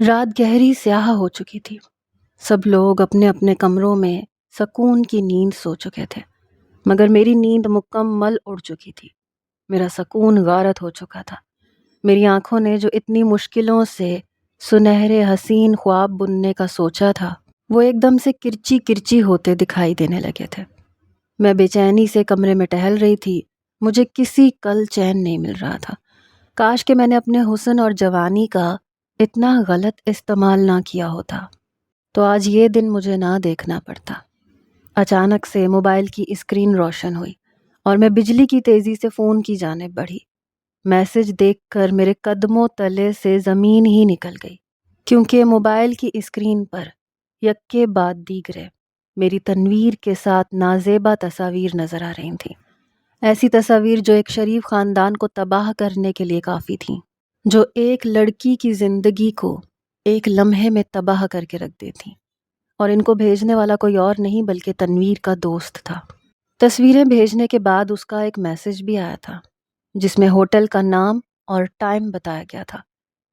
رات گہری سیاہ ہو چکی تھی۔ سب لوگ اپنے اپنے کمروں میں سکون کی نیند سو چکے تھے، مگر میری نیند مکمل اڑ چکی تھی۔ میرا سکون غارت ہو چکا تھا۔ میری آنکھوں نے جو اتنی مشکلوں سے سنہرے حسین خواب بننے کا سوچا تھا، وہ ایک دم سے کرچی کرچی ہوتے دکھائی دینے لگے تھے۔ میں بے چینی سے کمرے میں ٹہل رہی تھی۔ مجھے کسی کل چین نہیں مل رہا تھا۔ کاش کہ میں نے اپنے حسن اور جوانی کا اتنا غلط استعمال نہ کیا ہوتا، تو آج یہ دن مجھے نہ دیکھنا پڑتا۔ اچانک سے موبائل کی اسکرین روشن ہوئی اور میں بجلی کی تیزی سے فون کی جانب بڑھی۔ میسج دیکھ کر میرے قدموں تلے سے زمین ہی نکل گئی، کیونکہ موبائل کی اسکرین پر یکے بعد دیگرے میری تنویر کے ساتھ نازیبا تصاویر نظر آ رہی تھیں۔ ایسی تصاویر جو ایک شریف خاندان کو تباہ کرنے کے لیے کافی تھیں، جو ایک لڑکی کی زندگی کو ایک لمحے میں تباہ کر کے رکھ دیتی، اور ان کو بھیجنے والا کوئی اور نہیں بلکہ تنویر کا دوست تھا۔ تصویریں بھیجنے کے بعد اس کا ایک میسج بھی آیا تھا، جس میں ہوٹل کا نام اور ٹائم بتایا گیا تھا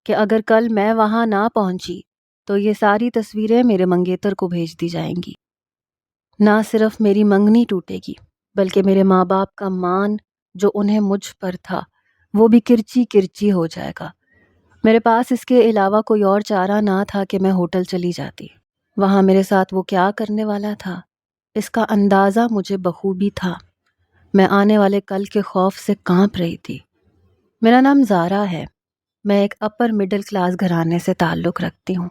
کہ اگر کل میں وہاں نہ پہنچی تو یہ ساری تصویریں میرے منگیتر کو بھیج دی جائیں گی۔ نہ صرف میری منگنی ٹوٹے گی، بلکہ میرے ماں باپ کا مان جو انہیں مجھ پر تھا وہ بھی کرچی کرچی ہو جائے گا۔ میرے پاس اس کے علاوہ کوئی اور چارہ نہ تھا کہ میں ہوٹل چلی جاتی۔ وہاں میرے ساتھ وہ کیا کرنے والا تھا، اس کا اندازہ مجھے بخوبی تھا۔ میں آنے والے کل کے خوف سے کانپ رہی تھی۔ میرا نام زارا ہے۔ میں ایک اپر مڈل کلاس گھرانے سے تعلق رکھتی ہوں۔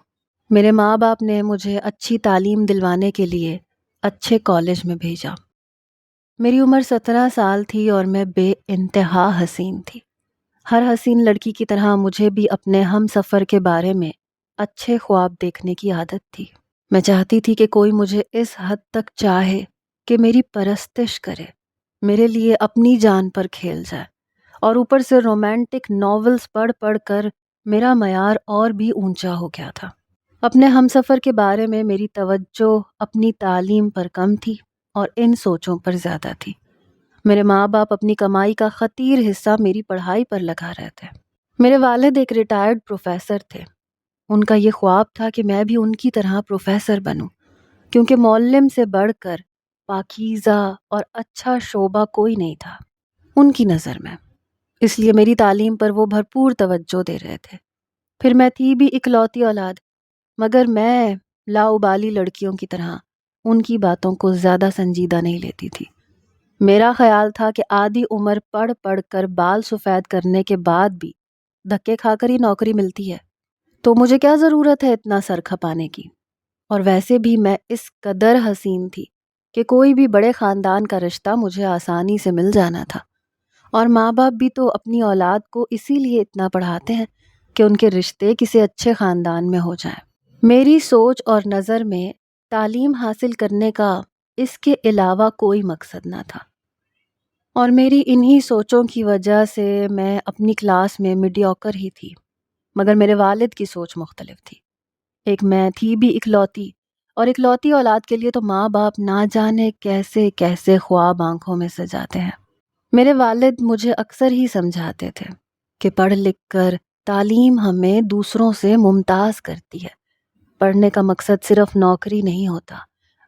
میرے ماں باپ نے مجھے اچھی تعلیم دلوانے کے لیے اچھے کالج میں بھیجا۔ میری عمر 17 سال تھی اور میں بے انتہا حسین تھی۔ ہر حسین لڑکی کی طرح مجھے بھی اپنے ہم سفر کے بارے میں اچھے خواب دیکھنے کی عادت تھی۔ میں چاہتی تھی کہ کوئی مجھے اس حد تک چاہے کہ میری پرستش کرے، میرے لیے اپنی جان پر کھیل جائے، اور اوپر سے رومانٹک ناولز پڑھ پڑھ کر میرا معیار اور بھی اونچا ہو گیا تھا۔ اپنے ہم سفر کے بارے میں میری توجہ اپنی تعلیم پر کم تھی اور ان سوچوں پر زیادہ تھی۔ میرے ماں باپ اپنی کمائی کا خطیر حصہ میری پڑھائی پر لگا رہے تھے۔ میرے والد ایک ریٹائرڈ پروفیسر تھے۔ ان کا یہ خواب تھا کہ میں بھی ان کی طرح پروفیسر بنوں، کیونکہ معلم سے بڑھ کر پاکیزہ اور اچھا شعبہ کوئی نہیں تھا ان کی نظر میں۔ اس لیے میری تعلیم پر وہ بھرپور توجہ دے رہے تھے۔ پھر میں تھی بھی اکلوتی اولاد، مگر میں لاؤبالی لڑکیوں کی طرح ان کی باتوں کو زیادہ سنجیدہ نہیں لیتی تھی۔ میرا خیال تھا کہ آدھی عمر پڑھ پڑھ کر بال سفید کرنے کے بعد بھی دھکے کھا کر ہی نوکری ملتی ہے، تو مجھے کیا ضرورت ہے اتنا سر کھپانے کی۔ اور ویسے بھی میں اس قدر حسین تھی کہ کوئی بھی بڑے خاندان کا رشتہ مجھے آسانی سے مل جانا تھا، اور ماں باپ بھی تو اپنی اولاد کو اسی لیے اتنا پڑھاتے ہیں کہ ان کے رشتے کسی اچھے خاندان میں ہو جائیں۔ میری سوچ اور نظر میں تعلیم حاصل کرنے کا اس کے علاوہ کوئی مقصد نہ تھا، اور میری انہی سوچوں کی وجہ سے میں اپنی کلاس میں میڈیوکر ہی تھی، مگر میرے والد کی سوچ مختلف تھی۔ ایک میں تھی بھی اکلوتی، اور اکلوتی اولاد کے لیے تو ماں باپ نہ جانے کیسے کیسے خواب آنکھوں میں سجاتے ہیں۔ میرے والد مجھے اکثر ہی سمجھاتے تھے کہ پڑھ لکھ کر تعلیم ہمیں دوسروں سے ممتاز کرتی ہے۔ پڑھنے کا مقصد صرف نوکری نہیں ہوتا،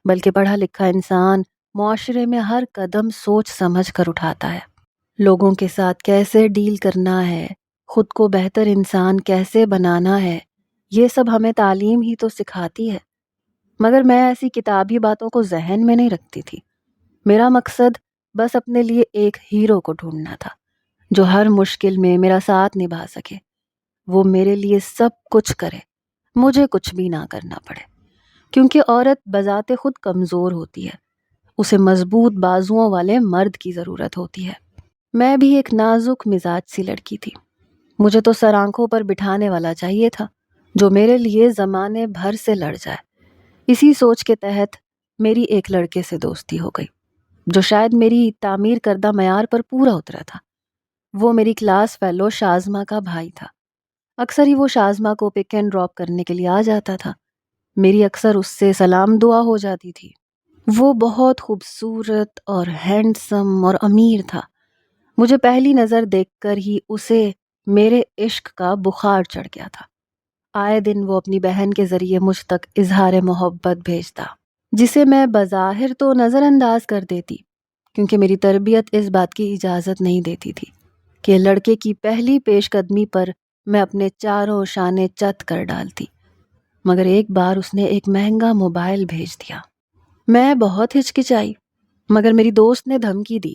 بلکہ پڑھا لکھا انسان معاشرے میں ہر قدم سوچ سمجھ کر اٹھاتا ہے۔ لوگوں کے ساتھ کیسے ڈیل کرنا ہے، خود کو بہتر انسان کیسے بنانا ہے، یہ سب ہمیں تعلیم ہی تو سکھاتی ہے۔ مگر میں ایسی کتابی باتوں کو ذہن میں نہیں رکھتی تھی۔ میرا مقصد بس اپنے لیے ایک ہیرو کو ڈھونڈنا تھا جو ہر مشکل میں میرا ساتھ نبھا سکے، وہ میرے لیے سب کچھ کرے، مجھے کچھ بھی نہ کرنا پڑے، کیونکہ عورت بذات خود کمزور ہوتی ہے، اسے مضبوط بازوؤں والے مرد کی ضرورت ہوتی ہے۔ میں بھی ایک نازک مزاج سی لڑکی تھی۔ مجھے تو سر آنکھوں پر بٹھانے والا چاہیے تھا جو میرے لیے زمانے بھر سے لڑ جائے۔ اسی سوچ کے تحت میری ایک لڑکے سے دوستی ہو گئی جو شاید میری تعمیر کردہ معیار پر پورا اترا تھا۔ وہ میری کلاس فیلو شازمہ کا بھائی تھا۔ اکثر ہی وہ شازمہ کو پک اینڈ ڈراپ کرنے کے لیے آ جاتا تھا۔ میری اکثر اس سے سلام دعا ہو جاتی تھی۔ وہ بہت خوبصورت اور ہینڈسم اور امیر تھا۔ مجھے پہلی نظر دیکھ کر ہی اسے میرے عشق کا بخار چڑھ گیا تھا۔ آئے دن وہ اپنی بہن کے ذریعے مجھ تک اظہار محبت بھیجتا، جسے میں بظاہر تو نظر انداز کر دیتی، کیونکہ میری تربیت اس بات کی اجازت نہیں دیتی تھی کہ لڑکے کی پہلی پیش قدمی پر میں اپنے چاروں شانے چت کر ڈالتی۔ مگر ایک بار اس نے ایک مہنگا موبائل بھیج دیا۔ میں بہت ہچکچائی، مگر میری دوست نے دھمکی دی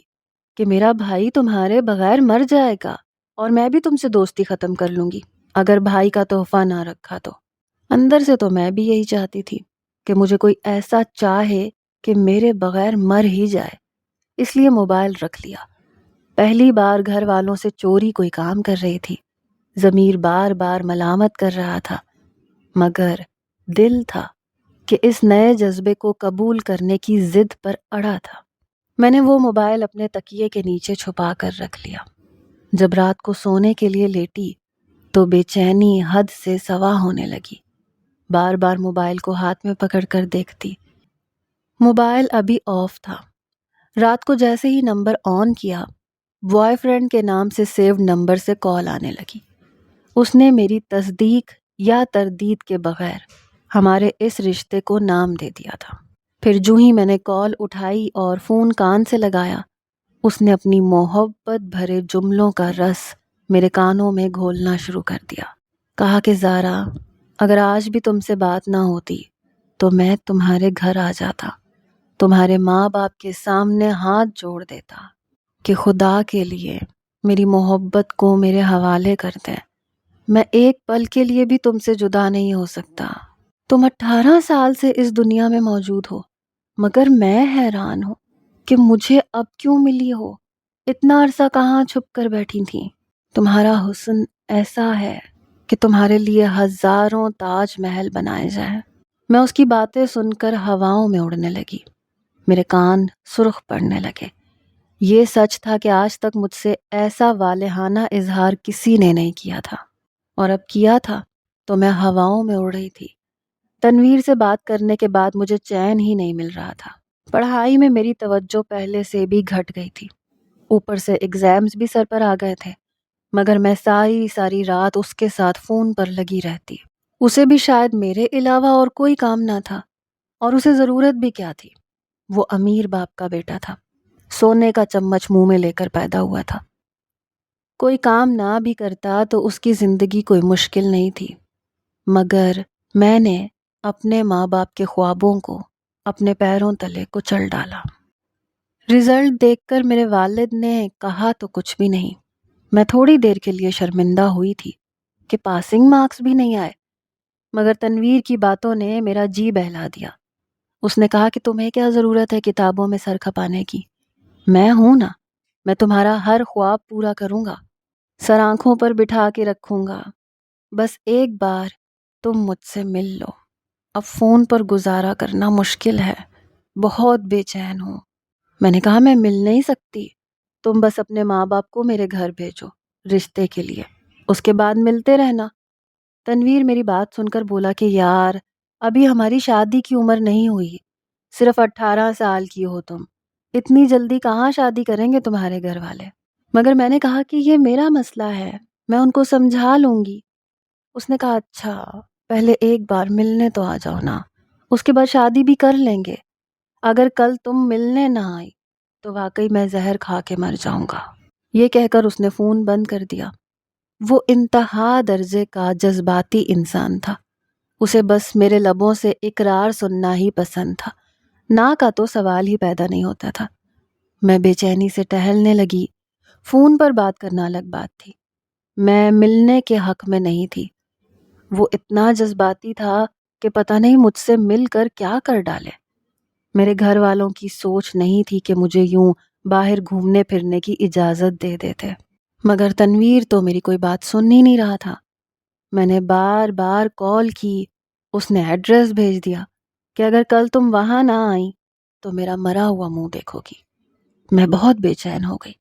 کہ میرا بھائی تمہارے بغیر مر جائے گا اور میں بھی تم سے دوستی ختم کر لوں گی اگر بھائی کا تحفہ نہ رکھا تو۔ اندر سے تو میں بھی یہی چاہتی تھی کہ مجھے کوئی ایسا چاہے کہ میرے بغیر مر ہی جائے، اس لیے موبائل رکھ لیا۔ پہلی بار گھر والوں سے چوری کوئی کام کر رہی تھی، ضمیر بار بار ملامت کر رہا تھا، مگر دل تھا کہ اس نئے جذبے کو قبول کرنے کی ضد پر اڑا تھا۔ میں نے وہ موبائل اپنے تکیے کے نیچے چھپا کر رکھ لیا۔ جب رات کو سونے کے لیے لیٹی تو بے چینی حد سے سوا ہونے لگی۔ بار بار موبائل کو ہاتھ میں پکڑ کر دیکھتی۔ موبائل ابھی آف تھا۔ رات کو جیسے ہی نمبر آن کیا، بوائے فرینڈ کے نام سے سیوڈ نمبر سے کال آنے لگی۔ اس نے میری تصدیق یا تردید کے بغیر ہمارے اس رشتے کو نام دے دیا تھا۔ پھر جو ہی میں نے کال اٹھائی اور فون کان سے لگایا، اس نے اپنی محبت بھرے جملوں کا رس میرے کانوں میں گھولنا شروع کر دیا۔ کہا کہ زارا، اگر آج بھی تم سے بات نہ ہوتی تو میں تمہارے گھر آ جاتا، تمہارے ماں باپ کے سامنے ہاتھ جوڑ دیتا کہ خدا کے لیے میری محبت کو میرے حوالے کر دیں، میں ایک پل کے لیے بھی تم سے جدا نہیں ہو سکتا۔ تم 18 سال سے اس دنیا میں موجود ہو، مگر میں حیران ہوں کہ مجھے اب کیوں ملی ہو۔ اتنا عرصہ کہاں چھپ کر بیٹھی تھی؟ تمہارا حسن ایسا ہے کہ تمہارے لیے ہزاروں تاج محل بنائے جائیں۔ میں اس کی باتیں سن کر ہواؤں میں اڑنے لگی، میرے کان سرخ پڑنے لگے۔ یہ سچ تھا کہ آج تک مجھ سے ایسا والہانہ اظہار کسی نے نہیں کیا تھا، اور اب کیا تھا تو میں ہواؤں میں اڑ رہی تھی۔ تنویر سے بات کرنے کے بعد مجھے چین ہی نہیں مل رہا تھا۔ پڑھائی میں میری توجہ پہلے سے بھی گھٹ گئی تھی، اوپر سے ایگزامز بھی سر پر آ گئے تھے، مگر میں ساری رات اس کے ساتھ فون پر لگی رہتی۔ اسے بھی شاید میرے علاوہ اور کوئی کام نہ تھا، اور اسے ضرورت بھی کیا تھی؟ وہ امیر باپ کا بیٹا تھا، سونے کا چمچ منہ میں لے کر پیدا ہوا تھا۔ کوئی کام نہ بھی کرتا تو اس کی زندگی کوئی مشکل نہیں تھی، مگر میں نے اپنے ماں باپ کے خوابوں کو اپنے پیروں تلے کچل ڈالا۔ رزلٹ دیکھ کر میرے والد نے کہا تو کچھ بھی نہیں۔ میں تھوڑی دیر کے لیے شرمندہ ہوئی تھی کہ پاسنگ مارکس بھی نہیں آئے، مگر تنویر کی باتوں نے میرا جی بہلا دیا۔ اس نے کہا کہ تمہیں کیا ضرورت ہے کتابوں میں سر کھپانے کی؟ میں ہوں نا، میں تمہارا ہر خواب پورا کروں گا، سر آنکھوں پر بٹھا کے رکھوں گا، بس ایک بار تم مجھ سے مل لو۔ اب فون پر گزارا کرنا مشکل ہے، بہت بے چین ہوں۔ میں نے کہا میں مل نہیں سکتی، تم بس اپنے ماں باپ کو میرے گھر بھیجو رشتے کے لیے، اس کے بعد ملتے رہنا۔ تنویر میری بات سن کر بولا کہ یار، ابھی ہماری شادی کی عمر نہیں ہوئی، صرف 18 سال کی ہو تم، اتنی جلدی کہاں شادی کریں گے تمہارے گھر والے؟ مگر میں نے کہا کہ یہ میرا مسئلہ ہے، میں ان کو سمجھا لوں گی۔ اس نے کہا اچھا، پہلے ایک بار ملنے تو آ جاؤ نا، اس کے بعد شادی بھی کر لیں گے۔ اگر کل تم ملنے نہ آئی تو واقعی میں زہر کھا کے مر جاؤں گا۔ یہ کہہ کر اس نے فون بند کر دیا۔ وہ انتہا درجے کا جذباتی انسان تھا، اسے بس میرے لبوں سے اقرار سننا ہی پسند تھا، نہ کا تو سوال ہی پیدا نہیں ہوتا تھا۔ میں بے چینی سے ٹہلنے لگی۔ فون پر بات کرنا الگ بات تھی، میں ملنے کے حق میں نہیں تھی۔ وہ اتنا جذباتی تھا کہ پتہ نہیں مجھ سے مل کر کیا کر ڈالے۔ میرے گھر والوں کی سوچ نہیں تھی کہ مجھے یوں باہر گھومنے پھرنے کی اجازت دے دیتے، مگر تنویر تو میری کوئی بات سن ہی نہیں رہا تھا۔ میں نے بار بار کال کی، اس نے ایڈریس بھیج دیا کہ اگر کل تم وہاں نہ آئیں تو میرا مرا ہوا منہ دیکھو گی۔ میں بہت بے چین ہو گئی۔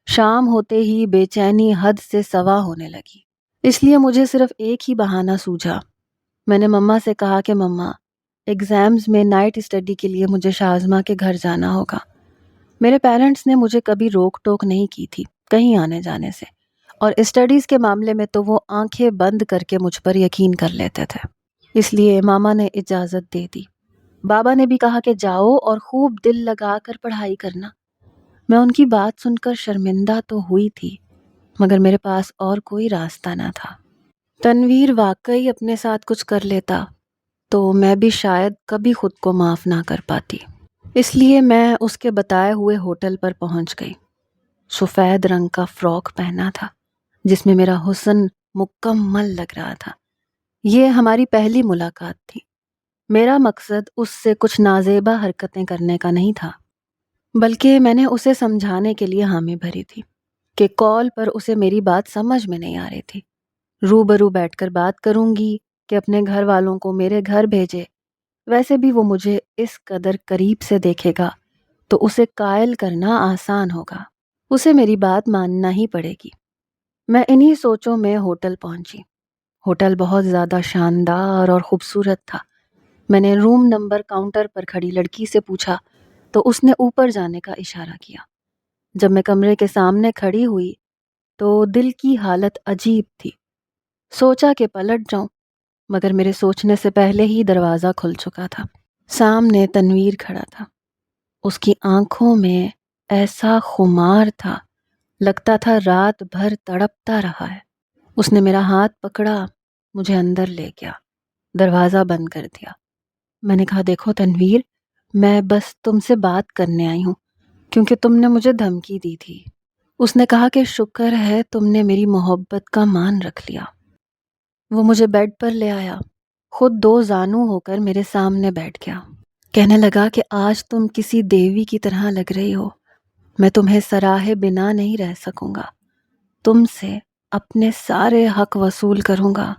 شام ہوتے ہی بے چینی حد سے سوا ہونے لگی، اس لیے مجھے صرف ایک ہی بہانہ سوجھا۔ میں نے مما سے کہا کہ مما، ایگزامز میں نائٹ اسٹڈی کے لیے مجھے شازمہ کے گھر جانا ہوگا۔ میرے پیرنٹس نے مجھے کبھی روک ٹوک نہیں کی تھی کہیں آنے جانے سے، اور اسٹڈیز کے معاملے میں تو وہ آنکھیں بند کر کے مجھ پر یقین کر لیتے تھے۔ اس لیے ماما نے اجازت دے دی۔ بابا نے بھی کہا کہ جاؤ اور خوب دل لگا کر پڑھائی کرنا۔ میں ان کی بات سن کر شرمندہ تو ہوئی تھی، مگر میرے پاس اور کوئی راستہ نہ تھا۔ تنویر واقعی اپنے ساتھ کچھ کر لیتا تو میں بھی شاید کبھی خود کو معاف نہ کر پاتی۔ اس لیے میں اس کے بتائے ہوئے ہوٹل پر پہنچ گئی۔ سفید رنگ کا فراک پہنا تھا جس میں میرا حسن مکمل لگ رہا تھا۔ یہ ہماری پہلی ملاقات تھی۔ میرا مقصد اس سے کچھ نازیبا حرکتیں کرنے کا نہیں تھا، بلکہ میں نے اسے سمجھانے کے لیے حامی بھری تھی کہ کال پر اسے میری بات سمجھ میں نہیں آ رہی تھی۔ روبرو بیٹھ کر بات کروں گی کہ اپنے گھر والوں کو میرے گھر بھیجے۔ ویسے بھی وہ مجھے اس قدر قریب سے دیکھے گا تو اسے قائل کرنا آسان ہوگا۔ اسے میری بات ماننا ہی پڑے گی۔ میں انہی سوچوں میں ہوٹل پہنچی۔ ہوٹل بہت زیادہ شاندار اور خوبصورت تھا۔ میں نے روم نمبر کاؤنٹر پر کھڑی لڑکی سے پوچھا تو اس نے اوپر جانے کا اشارہ کیا۔ جب میں کمرے کے سامنے کھڑی ہوئی تو دل کی حالت عجیب تھی۔ سوچا کہ پلٹ جاؤں، مگر میرے سوچنے سے پہلے ہی دروازہ کھل چکا تھا۔ سامنے تنویر کھڑا تھا۔ اس کی آنکھوں میں ایسا خمار تھا، لگتا تھا رات بھر تڑپتا رہا ہے۔ اس نے میرا ہاتھ پکڑا، مجھے اندر لے گیا، دروازہ بند کر دیا۔ میں نے کہا دیکھو تنویر، میں بس تم سے بات کرنے آئی ہوں کیونکہ تم نے مجھے دھمکی دی تھی۔ اس نے کہا کہ شکر ہے تم نے میری محبت کا مان رکھ لیا۔ وہ مجھے بیڈ پر لے آیا، خود دو زانو ہو کر میرے سامنے بیٹھ گیا۔ کہنے لگا کہ آج تم کسی دیوی کی طرح لگ رہی ہو، میں تمہیں سراہے بنا نہیں رہ سکوں گا، تم سے اپنے سارے حق وصول کروں گا۔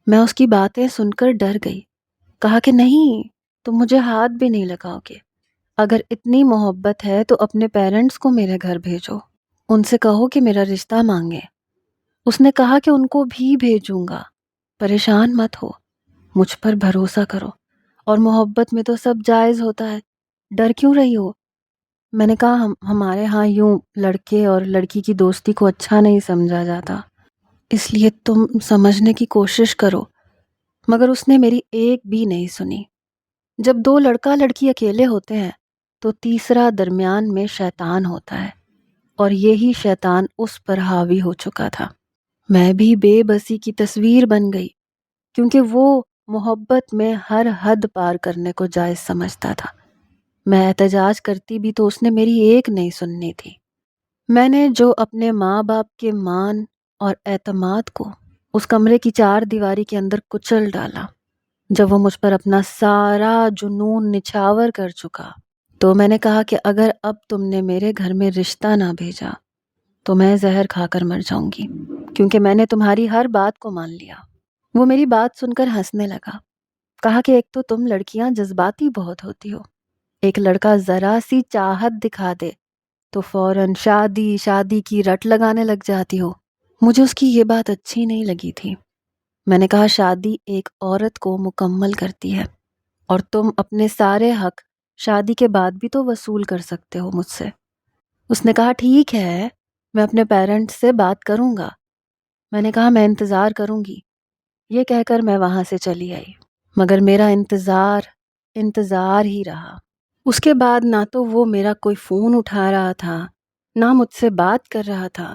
میں اس کی باتیں سن کر ڈر گئی۔ کہا کہ نہیں، تم مجھے ہاتھ بھی نہیں لگاؤ گے۔ اگر اتنی محبت ہے تو اپنے پیرنٹس کو میرے گھر بھیجو، ان سے کہو کہ میرا رشتہ مانگے۔ اس نے کہا کہ ان کو بھی بھیجوں گا، پریشان مت ہو، مجھ پر بھروسہ کرو، اور محبت میں تو سب جائز ہوتا ہے، ڈر کیوں رہی ہو؟ میں نے کہا ہمارے ہاں یوں لڑکے اور لڑکی کی دوستی کو اچھا نہیں سمجھا جاتا، اس لیے تم سمجھنے کی کوشش کرو۔ مگر اس نے میری ایک بھی نہیں سنی۔ جب دو لڑکا لڑکی اکیلے ہوتے ہیں تو تیسرا درمیان میں شیطان ہوتا ہے، اور یہی شیطان اس پر حاوی ہو چکا تھا۔ میں بھی بے بسی کی تصویر بن گئی، کیونکہ وہ محبت میں ہر حد پار کرنے کو جائز سمجھتا تھا۔ میں احتجاج کرتی بھی تو اس نے میری ایک نہیں سننی تھی۔ میں نے جو اپنے ماں باپ کے مان اور اعتماد کو اس کمرے کی چار دیواری کے اندر کچل ڈالا، جب وہ مجھ پر اپنا سارا جنون نچھاور کر چکا، تو میں نے کہا کہ اگر اب تم نے میرے گھر میں رشتہ نہ بھیجا تو میں زہر کھا کر مر جاؤں گی، کیونکہ میں نے تمہاری ہر بات کو مان لیا۔ وہ میری بات سن کر ہنسنے لگا۔ کہا کہ ایک تو تم لڑکیاں جذباتی بہت ہوتی ہو، ایک لڑکا ذرا سی چاہت دکھا دے تو فوراً شادی شادی کی رٹ لگانے لگ جاتی ہو۔ مجھے اس کی یہ بات اچھی نہیں لگی تھی۔ میں نے کہا شادی ایک عورت کو مکمل کرتی ہے، اور تم اپنے سارے حق شادی کے بعد بھی تو وصول کر سکتے ہو مجھ سے۔ اس نے کہا ٹھیک ہے، میں اپنے پیرنٹس سے بات کروں گا۔ میں نے کہا میں انتظار کروں گی۔ یہ کہہ کر میں وہاں سے چلی آئی، مگر میرا انتظار ہی رہا۔ اس کے بعد نہ تو وہ میرا کوئی فون اٹھا رہا تھا، نہ مجھ سے بات کر رہا تھا۔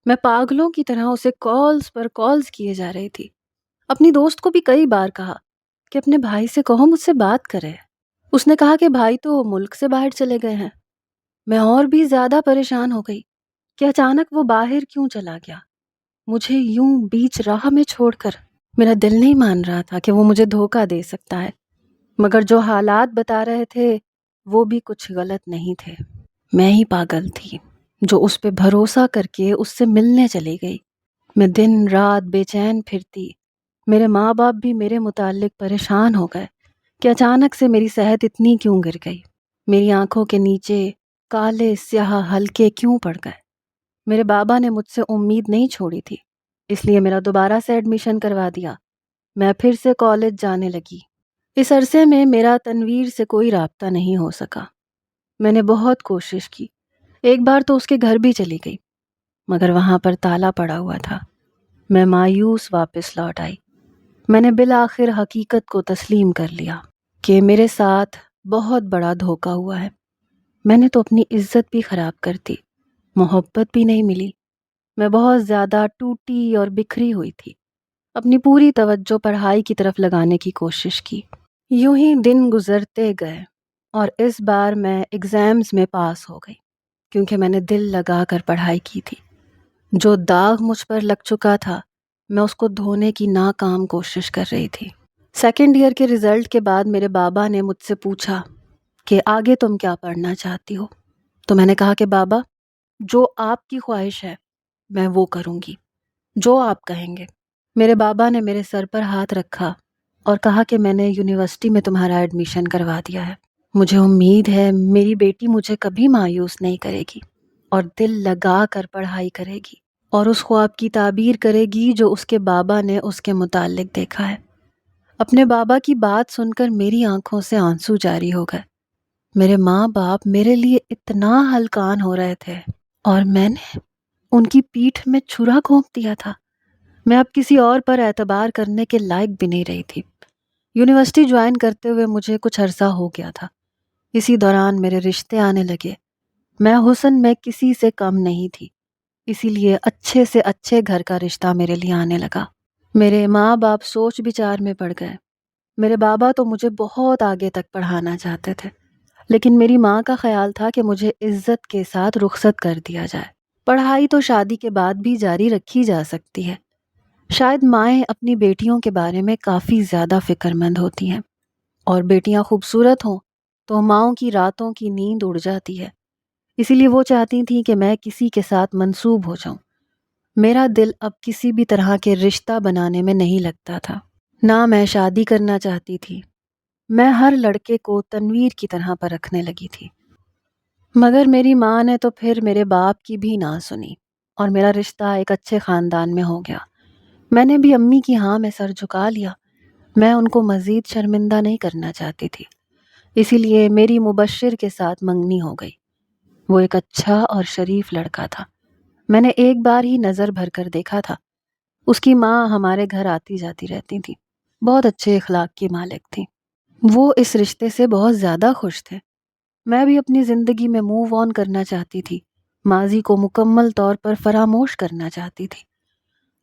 میں پاگلوں کی طرح اسے کالز پر کالز کیے جا رہی تھی۔ اپنی دوست کو بھی کئی بار کہا کہ اپنے بھائی سے کہو مجھ سے بات کرے۔ اس نے کہا کہ بھائی تو ملک سے باہر چلے گئے ہیں۔ میں اور بھی زیادہ پریشان ہو گئی کہ اچانک وہ باہر کیوں چلا گیا، مجھے یوں بیچ راہ میں چھوڑ کر۔ میرا دل نہیں مان رہا تھا کہ وہ مجھے دھوکہ دے سکتا ہے، مگر جو حالات بتا رہے تھے وہ بھی کچھ غلط نہیں تھے۔ میں ہی پاگل تھی جو اس پہ بھروسہ کر کے اس سے ملنے چلی گئی۔ میں دن رات بے چین پھرتی۔ میرے ماں باپ بھی میرے متعلق پریشان ہو گئے کہ اچانک سے میری صحت اتنی کیوں گر گئی، میری آنکھوں کے نیچے کالے سیاہ حلقے کیوں پڑ گئے۔ میرے بابا نے مجھ سے امید نہیں چھوڑی تھی، اس لیے میرا دوبارہ سے ایڈمیشن کروا دیا۔ میں پھر سے کالج جانے لگی۔ اس عرصے میں میرا تنویر سے کوئی رابطہ نہیں ہو سکا۔ میں نے بہت کوشش کی، ایک بار تو اس کے گھر بھی چلی گئی، مگر وہاں پر تالا پڑا ہوا تھا۔ میں مایوس واپس لوٹ آئی۔ میں نے بالآخر حقیقت کو تسلیم کر لیا کہ میرے ساتھ بہت بڑا دھوکا ہوا ہے۔ میں نے تو اپنی عزت بھی خراب کر دی، محبت بھی نہیں ملی۔ میں بہت زیادہ ٹوٹی اور بکھری ہوئی تھی۔ اپنی پوری توجہ پڑھائی کی طرف لگانے کی کوشش کی۔ یوں ہی دن گزرتے گئے اور اس بار میں ایگزامز میں پاس ہو گئی، کیونکہ میں نے دل لگا کر پڑھائی کی تھی۔ جو داغ مجھ پر لگ چکا تھا، میں اس کو دھونے کی ناکام کوشش کر رہی تھی۔ سیکنڈ ایئر کے رزلٹ کے بعد میرے بابا نے مجھ سے پوچھا کہ آگے تم کیا پڑھنا چاہتی ہو؟ تو میں نے کہا کہ بابا، جو آپ کی خواہش ہے میں وہ کروں گی، جو آپ کہیں گے۔ میرے بابا نے میرے سر پر ہاتھ رکھا اور کہا کہ میں نے یونیورسٹی میں تمہارا ایڈمیشن کروا دیا ہے۔ مجھے امید ہے میری بیٹی مجھے کبھی مایوس نہیں کرے گی اور دل لگا کر پڑھائی کرے گی اور اس خواب کی تعبیر کرے گی جو اس کے بابا نے اس کے متعلق دیکھا ہے۔ اپنے بابا کی بات سن کر میری آنکھوں سے آنسو جاری ہو گئے۔ میرے ماں باپ میرے لیے اتنا ہلکان ہو رہے تھے اور میں نے ان کی پیٹھ میں چھرا گھونپ دیا تھا۔ میں اب کسی اور پر اعتبار کرنے کے لائق بھی نہیں رہی تھی۔ یونیورسٹی جوائن کرتے ہوئے مجھے کچھ عرصہ ہو گیا تھا۔ اسی دوران میرے رشتے آنے لگے۔ میں حسن میں کسی سے کم نہیں تھی، اسی لیے اچھے سے اچھے گھر کا رشتہ میرے لیے آنے لگا۔ میرے ماں باپ سوچ بچار میں پڑ گئے۔ میرے بابا تو مجھے بہت آگے تک پڑھانا چاہتے تھے، لیکن میری ماں کا خیال تھا کہ مجھے عزت کے ساتھ رخصت کر دیا جائے۔ پڑھائی تو شادی کے بعد بھی جاری رکھی جا سکتی ہے۔ شاید مائیں اپنی بیٹیوں کے بارے میں کافی زیادہ فکر مند ہوتی ہیں، اور بیٹیاں خوبصورت ہوں تو ماؤں کی راتوں کی نیند اڑ جاتی ہے۔ اسی لیے وہ چاہتی تھیں کہ میں کسی کے ساتھ منسوب ہو جاؤں۔ میرا دل اب کسی بھی طرح کے رشتہ بنانے میں نہیں لگتا تھا، نہ میں شادی کرنا چاہتی تھی۔ میں ہر لڑکے کو تنویر کی طرح پر رکھنے لگی تھی، مگر میری ماں نے تو پھر میرے باپ کی بھی نہ سنی اور میرا رشتہ ایک اچھے خاندان میں ہو گیا۔ میں نے بھی امی کی ہاں میں سر جھکا لیا۔ میں ان کو مزید شرمندہ نہیں کرنا چاہتی تھی، اسی لیے میری مبشر کے ساتھ منگنی ہو گئی۔ وہ ایک اچھا اور شریف لڑکا تھا۔ میں نے ایک بار ہی نظر بھر کر دیکھا تھا۔ اس کی ماں ہمارے گھر آتی جاتی رہتی تھی، بہت اچھے اخلاق کی مالک تھی۔ وہ اس رشتے سے بہت زیادہ خوش تھے۔ میں بھی اپنی زندگی میں موو آن کرنا چاہتی تھی، ماضی کو مکمل طور پر فراموش کرنا چاہتی تھی،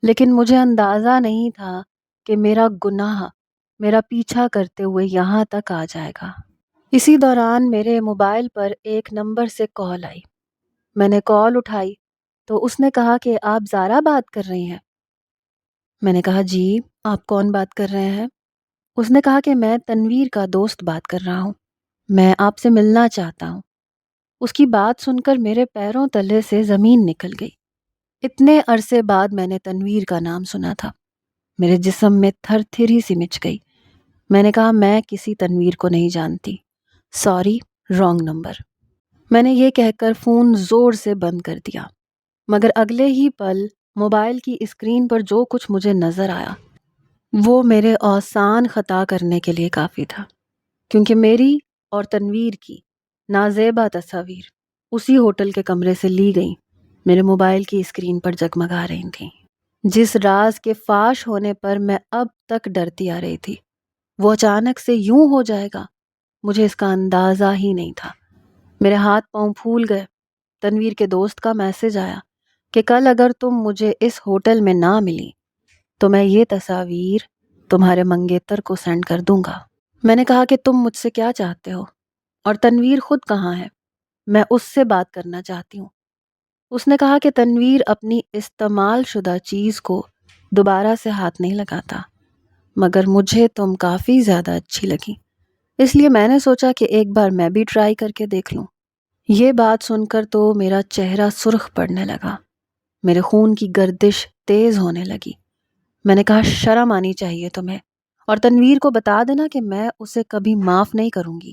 لیکن مجھے اندازہ نہیں تھا کہ میرا گناہ میرا پیچھا کرتے ہوئے یہاں تک آ جائے گا۔ اسی دوران میرے موبائل پر ایک نمبر سے کال آئی۔ میں نے کال اٹھائی تو اس نے کہا کہ آپ زارا بات کر رہی ہیں؟ میں نے کہا جی، آپ کون بات کر رہے ہیں؟ اس نے کہا کہ میں تنویر کا دوست بات کر رہا ہوں، میں آپ سے ملنا چاہتا ہوں۔ اس کی بات سن کر میرے پیروں تلے سے زمین نکل گئی۔ اتنے عرصے بعد میں نے تنویر کا نام سنا تھا۔ میرے جسم میں تھر تھر ہی سی مچ گئی۔ میں نے کہا میں کسی تنویر کو نہیں جانتی، سوری، رانگ نمبر۔ میں نے یہ کہہ کر فون زور سے بند کر دیا، مگر اگلے ہی پل موبائل کی اسکرین پر جو کچھ مجھے نظر آیا وہ میرے اوسان خطا کرنے کے لیے کافی تھا، کیونکہ میری اور تنویر کی نازیبا تصاویر اسی ہوٹل کے کمرے سے لی گئیں میرے موبائل کی اسکرین پر جگمگا رہی تھیں۔ جس راز کے فاش ہونے پر میں اب تک ڈرتی آ رہی تھی، وہ اچانک سے یوں ہو جائے گا، مجھے اس کا اندازہ ہی نہیں تھا۔ میرے ہاتھ پاؤں پھول گئے۔ تنویر کے دوست کا میسج آیا کہ کل اگر تم مجھے اس ہوٹل میں نہ ملی تو میں یہ تصاویر تمہارے منگیتر کو سینڈ کر دوں گا۔ میں نے کہا کہ تم مجھ سے کیا چاہتے ہو، اور تنویر خود کہاں ہے؟ میں اس سے بات کرنا چاہتی ہوں۔ اس نے کہا کہ تنویر اپنی استعمال شدہ چیز کو دوبارہ سے ہاتھ نہیں لگاتا، مگر مجھے تم کافی زیادہ اچھی لگی، اس لیے میں نے سوچا کہ ایک بار میں بھی ٹرائی کر کے دیکھ لوں۔ یہ بات سن کر تو میرا چہرہ سرخ پڑنے لگا، میرے خون کی گردش تیز ہونے لگی۔ میں نے کہا شرم آنی چاہیے تمہیں، اور تنویر کو بتا دینا کہ میں اسے کبھی معاف نہیں کروں گی۔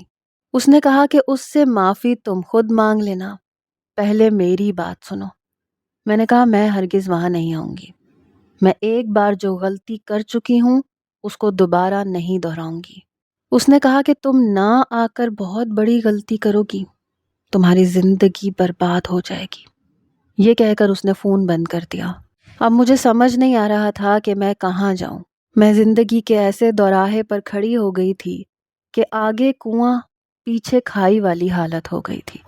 اس نے کہا کہ اس سے معافی تم خود مانگ لینا، پہلے میری بات سنو۔ میں نے کہا میں ہرگز وہاں نہیں آؤں گی۔ میں ایک بار جو غلطی کر چکی ہوں اس کو دوبارہ نہیں دہراؤں گی۔ اس نے کہا کہ تم نہ آ کر بہت بڑی غلطی کرو گی، تمہاری زندگی برباد ہو جائے گی۔ یہ کہہ کر اس نے فون بند کر دیا۔ اب مجھے سمجھ نہیں آ رہا تھا کہ میں کہاں جاؤں۔ میں زندگی کے ایسے دوراہے پر کھڑی ہو گئی تھی کہ آگے کنواں پیچھے کھائی والی حالت ہو گئی تھی۔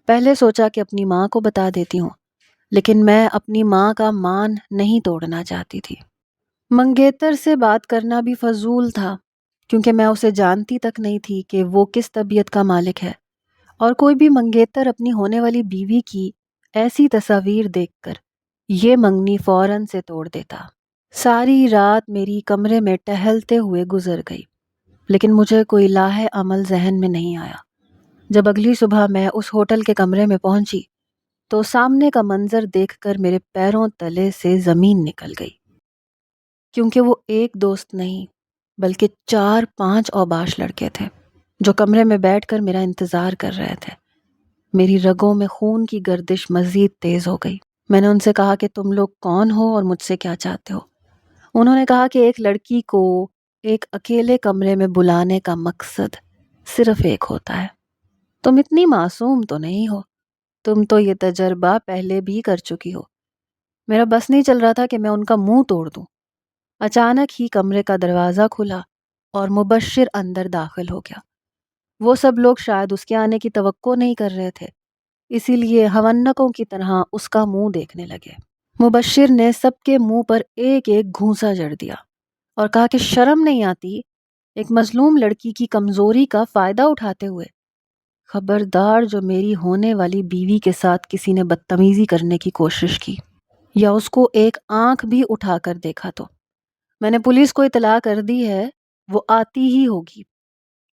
پہلے سوچا کہ اپنی ماں کو بتا دیتی ہوں، لیکن میں اپنی ماں کا مان نہیں توڑنا چاہتی تھی۔ منگیتر سے بات کرنا بھی فضول تھا، کیونکہ میں اسے جانتی تک نہیں تھی کہ وہ کس طبیعت کا مالک ہے، اور کوئی بھی منگیتر اپنی ہونے والی بیوی کی ایسی تصاویر دیکھ کر یہ منگنی فوراً سے توڑ دیتا۔ ساری رات میری کمرے میں ٹہلتے ہوئے گزر گئی، لیکن مجھے کوئی لاہ عمل ذہن میں نہیں آیا۔ جب اگلی صبح میں اس ہوٹل کے کمرے میں پہنچی تو سامنے کا منظر دیکھ کر میرے پیروں تلے سے زمین نکل گئی، کیونکہ وہ ایک دوست نہیں بلکہ 4-5 اوباش لڑکے تھے جو کمرے میں بیٹھ کر میرا انتظار کر رہے تھے۔ میری رگوں میں خون کی گردش مزید تیز ہو گئی۔ میں نے ان سے کہا کہ تم لوگ کون ہو اور مجھ سے کیا چاہتے ہو؟ انہوں نے کہا کہ ایک لڑکی کو ایک اکیلے کمرے میں بلانے کا مقصد صرف ایک ہوتا ہے۔ تم اتنی معصوم تو نہیں ہو، تم تو یہ تجربہ پہلے بھی کر چکی ہو۔ میرا بس نہیں چل رہا تھا کہ میں ان کا منہ توڑ دوں۔ اچانک ہی کمرے کا دروازہ کھلا اور مبشر اندر داخل ہو گیا۔ وہ سب لوگ شاید اس کے آنے کی توقع نہیں کر رہے تھے، اسی لیے ہونکوں کی طرح اس کا منہ دیکھنے لگے۔ مبشر نے سب کے منہ پر ایک ایک گھونسا جڑ دیا اور کہا کہ شرم نہیں آتی ایک مظلوم لڑکی کی کمزوری کا فائدہ اٹھاتے ہوئے؟ خبردار جو میری ہونے والی بیوی کے ساتھ کسی نے بدتمیزی کرنے کی کوشش کی یا اس کو ایک آنکھ بھی اٹھا کر دیکھا تو میں نے پولیس کو اطلاع کر دی ہے، وہ آتی ہی ہوگی۔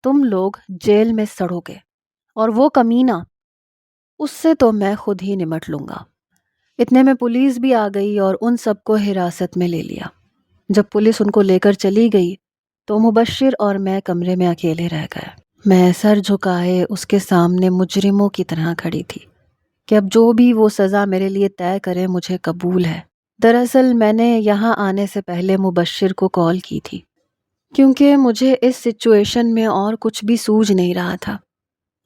تم لوگ جیل میں سڑو گے، اور وہ کمینہ، اس سے تو میں خود ہی نمٹ لوں گا۔ اتنے میں پولیس بھی آ گئی اور ان سب کو حراست میں لے لیا۔ جب پولیس ان کو لے کر چلی گئی تو مبشر اور میں کمرے میں اکیلے رہ گئے۔ میں سر جھکائے اس کے سامنے مجرموں کی طرح کھڑی تھی کہ اب جو بھی وہ سزا میرے لیے طے کرے مجھے قبول ہے۔ دراصل میں نے یہاں آنے سے پہلے مبشر کو کال کی تھی، کیونکہ مجھے اس سچویشن میں اور کچھ بھی سوجھ نہیں رہا تھا،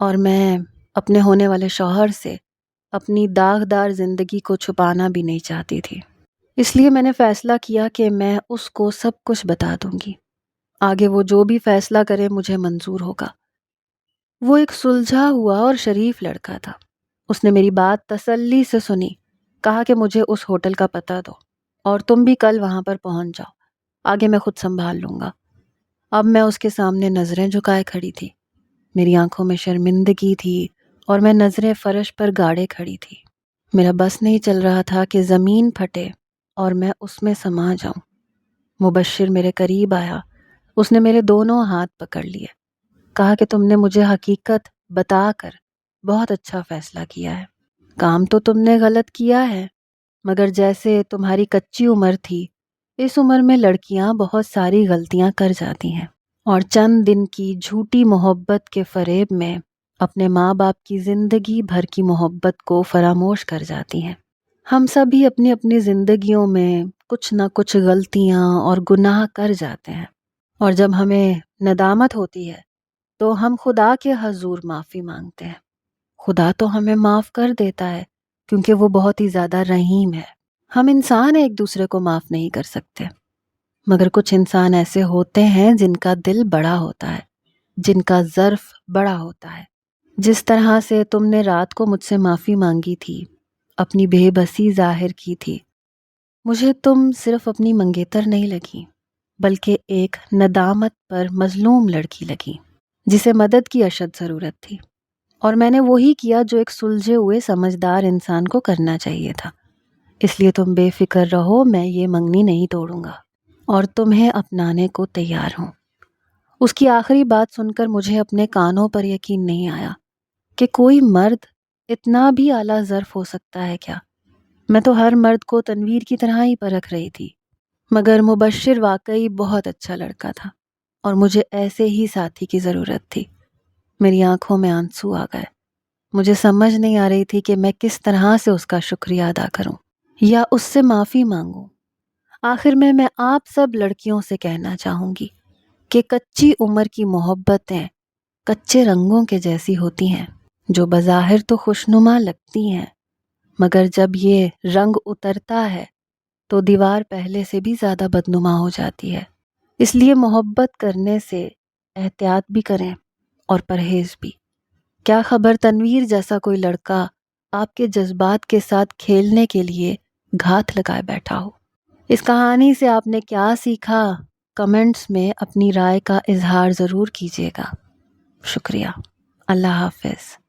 اور میں اپنے ہونے والے شوہر سے اپنی داغدار زندگی کو چھپانا بھی نہیں چاہتی تھی۔ اس لیے میں نے فیصلہ کیا کہ میں اس کو سب کچھ بتا دوں گی، آگے وہ جو بھی فیصلہ کرے مجھے منظور ہوگا۔ وہ ایک سلجھا ہوا اور شریف لڑکا تھا۔ اس نے میری بات تسلی سے سنی، کہا کہ مجھے اس ہوٹل کا پتہ دو اور تم بھی کل وہاں پر پہنچ جاؤ، آگے میں خود سنبھال لوں گا۔ اب میں اس کے سامنے نظریں جھکائے کھڑی تھی، میری آنکھوں میں شرمندگی تھی اور میں نظریں فرش پر گاڑے کھڑی تھی۔ میرا بس نہیں چل رہا تھا کہ زمین پھٹے اور میں اس میں سما جاؤں۔ مبشر میرے قریب آیا، اس نے میرے دونوں ہاتھ پکڑ لیے، کہا کہ تم نے مجھے حقیقت بتا کر بہت اچھا فیصلہ کیا ہے۔ کام تو تم نے غلط کیا ہے، مگر جیسے تمہاری کچی عمر تھی، اس عمر میں لڑکیاں بہت ساری غلطیاں کر جاتی ہیں، اور چند دن کی جھوٹی محبت کے فریب میں اپنے ماں باپ کی زندگی بھر کی محبت کو فراموش کر جاتی ہیں۔ ہم سبھی اپنی اپنی زندگیوں میں کچھ نہ کچھ غلطیاں اور گناہ کر جاتے ہیں، اور جب ہمیں ندامت ہوتی ہے تو ہم خدا کے حضور معافی مانگتے ہیں۔ خدا تو ہمیں معاف کر دیتا ہے کیونکہ وہ بہت ہی زیادہ رحیم ہے۔ ہم انسان ایک دوسرے کو معاف نہیں کر سکتے، مگر کچھ انسان ایسے ہوتے ہیں جن کا دل بڑا ہوتا ہے، جن کا ظرف بڑا ہوتا ہے۔ جس طرح سے تم نے رات کو مجھ سے معافی مانگی تھی، اپنی بے بسی ظاہر کی تھی، مجھے تم صرف اپنی منگیتر نہیں لگی بلکہ ایک ندامت پر مظلوم لڑکی لگی جسے مدد کی اشد ضرورت تھی، اور میں نے وہی کیا جو ایک سلجھے ہوئے سمجھدار انسان کو کرنا چاہیے تھا۔ اس لیے تم بے فکر رہو، میں یہ منگنی نہیں توڑوں گا اور تمہیں اپنانے کو تیار ہوں۔ اس کی آخری بات سن کر مجھے اپنے کانوں پر یقین نہیں آیا کہ کوئی مرد اتنا بھی اعلیٰ ظرف ہو سکتا ہے کیا؟ میں تو ہر مرد کو تنویر کی طرح ہی پرکھ رہی تھی، مگر مبشر واقعی بہت اچھا لڑکا تھا اور مجھے ایسے ہی ساتھی کی ضرورت تھی۔ میری آنکھوں میں آنسو آ گئے۔ مجھے سمجھ نہیں آ رہی تھی کہ میں کس طرح سے اس کا شکریہ ادا کروں یا اس سے معافی مانگوں۔ آخر میں آپ سب لڑکیوں سے کہنا چاہوں گی کہ کچی عمر کی محبتیں کچے رنگوں کے جیسی ہوتی ہیں، جو بظاہر تو خوشنما لگتی ہیں مگر جب یہ رنگ اترتا ہے تو دیوار پہلے سے بھی زیادہ بدنما ہو جاتی ہے۔ اس لیے محبت کرنے سے احتیاط بھی کریں اور پرہیز بھی۔ کیا خبر تنویر جیسا کوئی لڑکا آپ کے جذبات کے ساتھ کھیلنے کے لیے گھات لگائے بیٹھا ہو۔ اس کہانی سے آپ نے کیا سیکھا؟ کمنٹس میں اپنی رائے کا اظہار ضرور کیجیے گا۔ شکریہ۔ اللہ حافظ۔